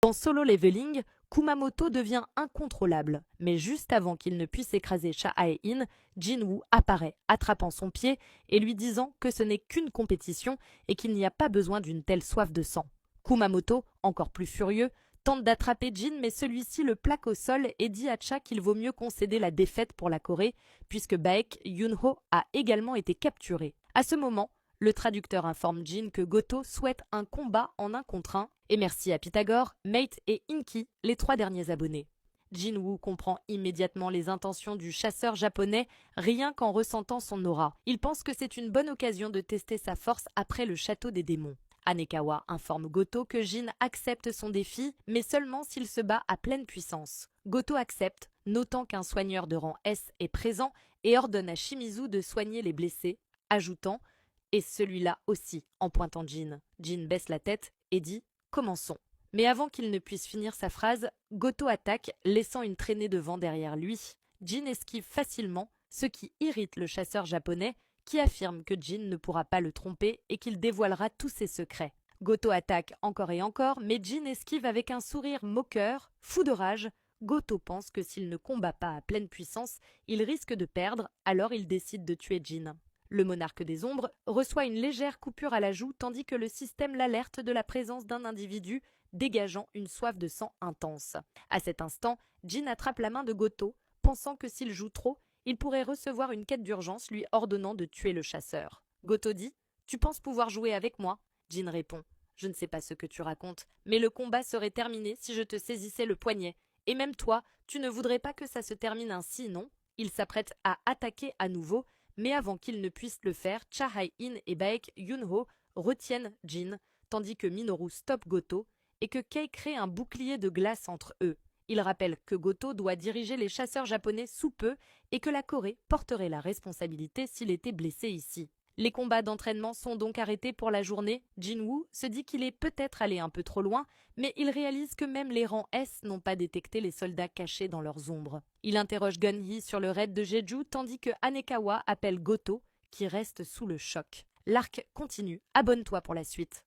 Dans Solo Leveling, Kumamoto devient incontrôlable, mais juste avant qu'il ne puisse écraser Cha-Ae-in, Jin-woo apparaît, attrapant son pied et lui disant que ce n'est qu'une compétition et qu'il n'y a pas besoin d'une telle soif de sang. Kumamoto, encore plus furieux, tente d'attraper Jin, mais celui-ci le plaque au sol et dit à Cha qu'il vaut mieux concéder la défaite pour la Corée, puisque Baek Yunho a également été capturé. À ce moment, le traducteur informe Jin que Goto souhaite un combat en 1 contre 1, et merci à Pythagore, Mate et Inky, les 3 derniers abonnés. Jin-woo comprend immédiatement les intentions du chasseur japonais rien qu'en ressentant son aura. Il pense que c'est une bonne occasion de tester sa force après le château des démons. Anekawa informe Goto que Jin accepte son défi, mais seulement s'il se bat à pleine puissance. Goto accepte, notant qu'un soigneur de rang S est présent et ordonne à Shimizu de soigner les blessés, ajoutant « et celui-là aussi » en pointant Jin. Jin baisse la tête et dit « commençons ». Mais avant qu'il ne puisse finir sa phrase, Goto attaque, laissant une traînée de vent derrière lui. Jin esquive facilement, ce qui irrite le chasseur japonais, qui affirme que Jin ne pourra pas le tromper et qu'il dévoilera tous ses secrets. Goto attaque encore et encore, mais Jin esquive avec un sourire moqueur, fou de rage. Goto pense que s'il ne combat pas à pleine puissance, il risque de perdre, alors il décide de tuer Jin. Le monarque des ombres reçoit une légère coupure à la joue tandis que le système l'alerte de la présence d'un individu dégageant une soif de sang intense. À cet instant, Jin attrape la main de Goto, pensant que s'il joue trop, il pourrait recevoir une quête d'urgence lui ordonnant de tuer le chasseur. Goto dit « Tu penses pouvoir jouer avec moi ?» Jin répond « Je ne sais pas ce que tu racontes, mais le combat serait terminé si je te saisissais le poignet. Et même toi, tu ne voudrais pas que ça se termine ainsi, non ?» Il s'apprête à attaquer à nouveau, mais avant qu'il ne puisse le faire, Cha-Hae-in et Baek Yunho retiennent Jin, tandis que Minoru stoppe Goto et que Kei crée un bouclier de glace entre eux. Il rappelle que Goto doit diriger les chasseurs japonais sous peu et que la Corée porterait la responsabilité s'il était blessé ici. Les combats d'entraînement sont donc arrêtés pour la journée. Jin-woo se dit qu'il est peut-être allé un peu trop loin, mais il réalise que même les rangs S n'ont pas détecté les soldats cachés dans leurs ombres. Il interroge Gun-hee sur le raid de Jeju tandis que Anekawa appelle Goto, qui reste sous le choc. L'arc continue, abonne-toi pour la suite.